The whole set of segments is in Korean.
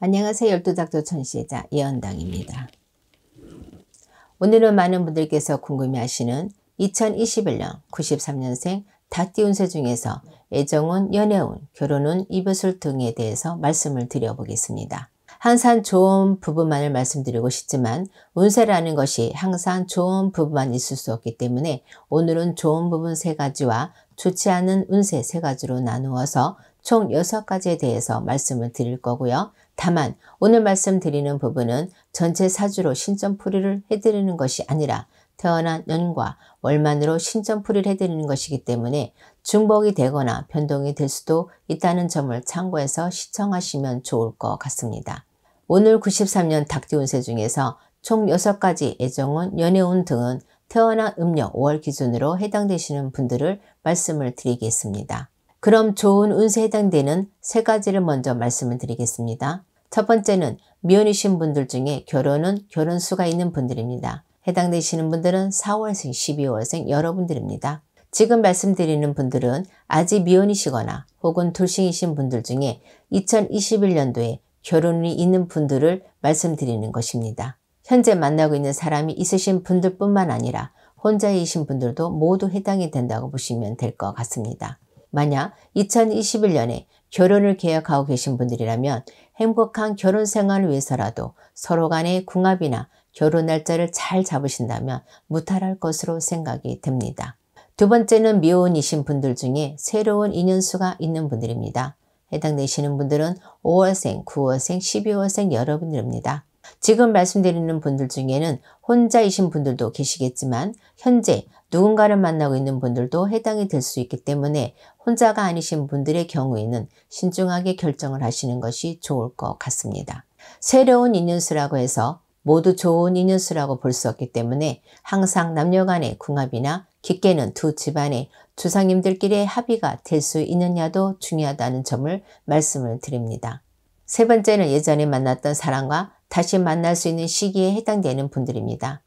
안녕하세요. 열두닥도 천시자 예언당입니다. 오늘은 많은 분들께서 궁금해하시는 2021년 93년생 닭띠 운세 중에서 애정운, 연애운, 결혼운, 이별술 등에 대해서 말씀을 드려보겠습니다. 항상 좋은 부분만을 말씀드리고 싶지만 운세라는 것이 항상 좋은 부분만 있을 수 없기 때문에 오늘은 좋은 부분 3가지와 좋지 않은 운세 3가지로 나누어서 총 6가지에 대해서 말씀을 드릴 거고요. 다만 오늘 말씀드리는 부분은 전체 사주로 신점풀이를 해드리는 것이 아니라 태어난 년과 월만으로 신점풀이를 해드리는 것이기 때문에 중복이 되거나 변동이 될 수도 있다는 점을 참고해서 시청하시면 좋을 것 같습니다. 오늘 93년 닭띠 운세 중에서 총 6가지 애정운, 연애운 등은 태어난 음력 5월 기준으로 해당되시는 분들을 말씀을 드리겠습니다. 그럼 좋은 운세에 해당되는 3가지를 먼저 말씀을 드리겠습니다. 첫 번째는 미혼이신 분들 중에 결혼은 결혼수가 있는 분들입니다. 해당되시는 분들은 4월생, 12월생 여러분들입니다. 지금 말씀드리는 분들은 아직 미혼이시거나 혹은 돌싱이신 분들 중에 2021년도에 결혼이 있는 분들을 말씀드리는 것입니다. 현재 만나고 있는 사람이 있으신 분들 뿐만 아니라 혼자이신 분들도 모두 해당이 된다고 보시면 될 것 같습니다. 만약 2021년에 결혼을 계획하고 계신 분들이라면 행복한 결혼 생활을 위해서라도 서로 간의 궁합이나 결혼 날짜를 잘 잡으신다면 무탈할 것으로 생각이 됩니다. 두 번째는 미혼이신 분들 중에 새로운 인연수가 있는 분들입니다. 해당되시는 분들은 5월생, 9월생, 12월생 여러분들입니다. 지금 말씀드리는 분들 중에는 혼자이신 분들도 계시겠지만 현재 누군가를 만나고 있는 분들도 해당이 될 수 있기 때문에 혼자가 아니신 분들의 경우에는 신중하게 결정을 하시는 것이 좋을 것 같습니다. 새로운 인연수라고 해서 모두 좋은 인연수라고 볼 수 없기 때문에 항상 남녀 간의 궁합이나 깊게는 두 집안의 조상님들끼리의 합의가 될 수 있느냐도 중요하다는 점을 말씀을 드립니다. 세 번째는 예전에 만났던 사람과 다시 만날 수 있는 시기에 해당되는 분들입니다.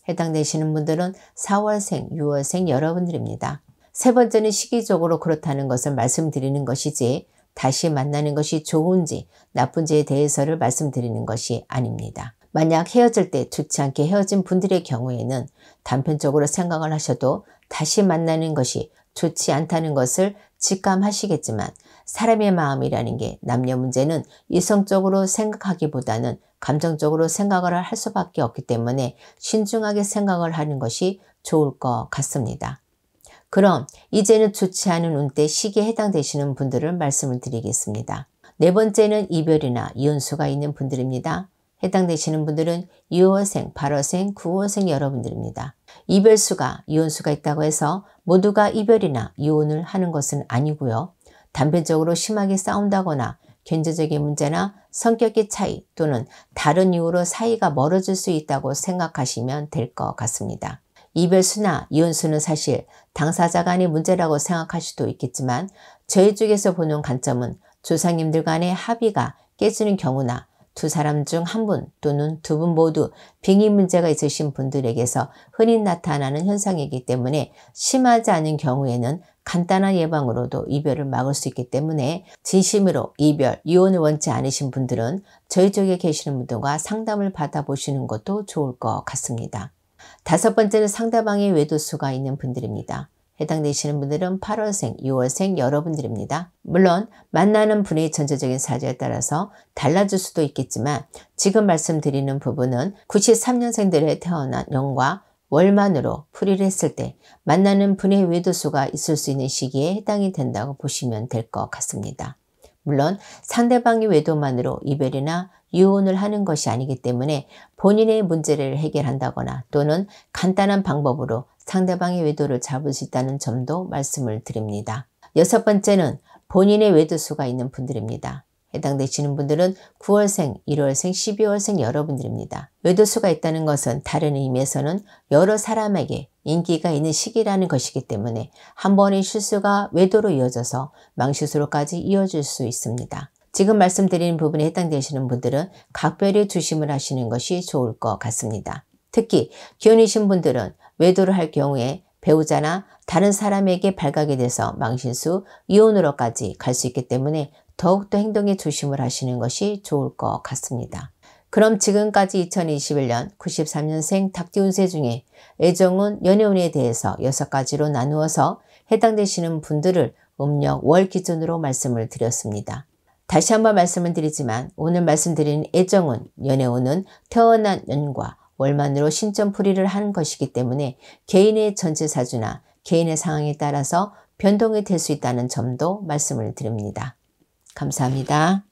해당되시는 분들은 4월생, 6월생 여러분들입니다. 세 번째는 시기적으로 그렇다는 것을 말씀드리는 것이지 다시 만나는 것이 좋은지 나쁜지에 대해서를 말씀드리는 것이 아닙니다. 만약 헤어질 때 좋지 않게 헤어진 분들의 경우에는 단편적으로 생각을 하셔도 다시 만나는 것이 좋지 않다는 것을 직감하시겠지만 사람의 마음이라는 게 남녀 문제는 이성적으로 생각하기보다는 감정적으로 생각을 할 수밖에 없기 때문에 신중하게 생각을 하는 것이 좋을 것 같습니다. 그럼 이제는 좋지 않은 운대 시기에 해당되시는 분들을 말씀을 드리겠습니다. 네 번째는 이별이나 이혼수가 있는 분들입니다. 해당되시는 분들은 6월생, 8월생, 9월생 여러분들입니다. 이별수가, 이혼수가 있다고 해서 모두가 이별이나 이혼을 하는 것은 아니고요. 단편적으로 심하게 싸운다거나 경제적인 문제나 성격의 차이 또는 다른 이유로 사이가 멀어질 수 있다고 생각하시면 될 것 같습니다. 이별수나 이혼수는 사실 당사자 간의 문제라고 생각할 수도 있겠지만 저희 쪽에서 보는 관점은 조상님들 간의 합의가 깨지는 경우나 두 사람 중 한 분 또는 두 분 모두 빙의 문제가 있으신 분들에게서 흔히 나타나는 현상이기 때문에 심하지 않은 경우에는 간단한 예방으로도 이별을 막을 수 있기 때문에 진심으로 이별, 이혼을 원치 않으신 분들은 저희 쪽에 계시는 분들과 상담을 받아보시는 것도 좋을 것 같습니다. 다섯 번째는 상대방의 외도수가 있는 분들입니다. 해당되시는 분들은 8월생, 6월생 여러분들입니다. 물론 만나는 분의 전체적인 사주에 따라서 달라질 수도 있겠지만 지금 말씀드리는 부분은 93년생들의 태어난 년과 월만으로 풀이를 했을 때 만나는 분의 외도수가 있을 수 있는 시기에 해당이 된다고 보시면 될 것 같습니다. 물론 상대방의 외도만으로 이별이나 이혼을 하는 것이 아니기 때문에 본인의 문제를 해결한다거나 또는 간단한 방법으로 상대방의 외도를 잡을 수 있다는 점도 말씀을 드립니다. 여섯 번째는 본인의 외도수가 있는 분들입니다. 해당되시는 분들은 9월생, 1월생, 12월생 여러분들입니다. 외도수가 있다는 것은 다른 의미에서는 여러 사람에게 인기가 있는 시기라는 것이기 때문에 한 번의 실수가 외도로 이어져서 망실수로까지 이어질 수 있습니다. 지금 말씀드리는 부분에 해당되시는 분들은 각별히 조심을 하시는 것이 좋을 것 같습니다. 특히 기혼이신 분들은 외도를 할 경우에 배우자나 다른 사람에게 발각이 돼서 망신수, 이혼으로까지 갈 수 있기 때문에 더욱더 행동에 조심을 하시는 것이 좋을 것 같습니다. 그럼 지금까지 2021년 93년생 닭띠 운세 중에 애정운, 연애운에 대해서 6가지로 나누어서 해당되시는 분들을 음력 월 기준으로 말씀을 드렸습니다. 다시 한번 말씀을 드리지만 오늘 말씀드린 애정운, 연애운은 태어난 년과 월만으로 신점풀이를 한 것이기 때문에 개인의 전체사주나 개인의 상황에 따라서 변동이 될 수 있다는 점도 말씀을 드립니다. 감사합니다.